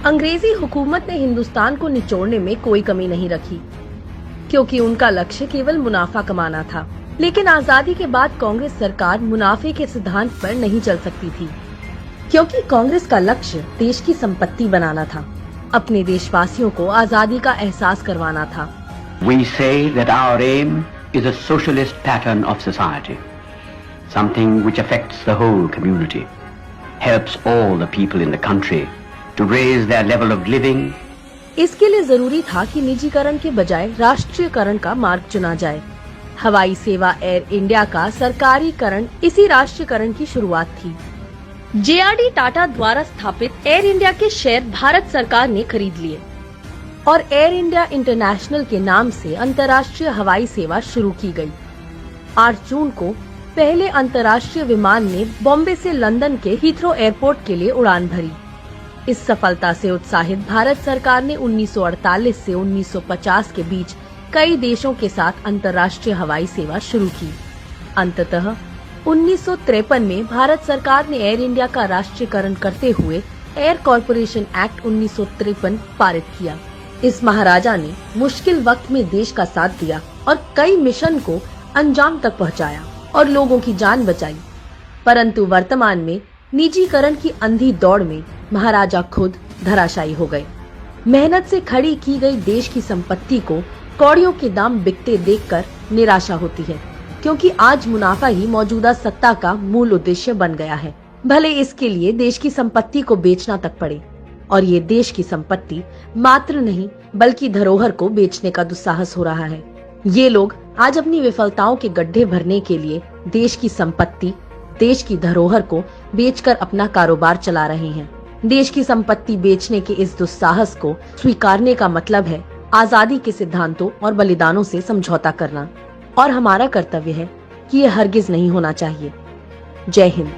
अंग्रेजी हुकूमत ने हिंदुस्तान को निचोड़ने में कोई कमी नहीं रखी, क्योंकि उनका लक्ष्य केवल मुनाफा कमाना था। लेकिन आजादी के बाद कांग्रेस सरकार मुनाफे के सिद्धांत पर नहीं चल सकती थी, क्योंकि कांग्रेस का लक्ष्य देश की संपत्ति बनाना था, अपने देशवासियों को आजादी का एहसास करवाना था। We say that our aim is a socialist pattern of society, something which affects the whole community, helps all the people in the country to raise their level of living. इसके लिए जरूरी था कि निजीकरण के बजाय राष्ट्रीयकरण का मार्ग चुना जाए। हवाई सेवा एयर इंडिया का सरकारीकरण इसी राष्ट्रीयकरण की शुरुआत थी। JRD टाटा द्वारा स्थापित एयर इंडिया के शेयर भारत सरकार ने खरीद लिए और एयर इंडिया इंटरनेशनल के नाम से अंतर्राष्ट्रीय हवाई सेवा शुरू की गई। 8 जून को पहले अंतर्राष्ट्रीय विमान ने बॉम्बे से लंदन के हीथ्रो एयरपोर्ट के लिए उड़ान भरी। इस सफलता से उत्साहित भारत सरकार ने 1948 से 1950 के बीच कई देशों के साथ अंतर्राष्ट्रीय हवाई सेवा शुरू की। अंततः 1953 में भारत सरकार ने एयर इंडिया का राष्ट्रीयकरण करते हुए एयर कॉरपोरेशन एक्ट 1953 पारित किया। इस महाराजा ने मुश्किल वक्त में देश का साथ दिया और कई मिशन को अंजाम तक पहुंचाया और लोगों की जान बचाई। परंतु वर्तमान में निजीकरण की अंधी दौड़ में महाराजा खुद धराशायी हो गए। मेहनत से खड़ी की गई देश की संपत्ति को कौड़ियों के दाम बिकते देखकर निराशा होती है, क्योंकि आज मुनाफा ही मौजूदा सत्ता का मूल उद्देश्य बन गया है। भले इसके लिए देश की संपत्ति को बेचना तक पड़े, और ये देश की संपत्ति मात्र नहीं बल्कि धरोहर को बेचने का दुस्साहस हो रहा है। ये लोग आज अपनी विफलताओं के गड्ढे भरने के लिए देश की संपत्ति, देश की धरोहर को बेचकर अपना कारोबार चला रहे हैं। देश की संपत्ति बेचने के इस दुस्साहस को स्वीकारने का मतलब है आजादी के सिद्धांतों और बलिदानों से समझौता करना, और हमारा कर्तव्य है कि ये हरगिज नहीं होना चाहिए। जय हिंद।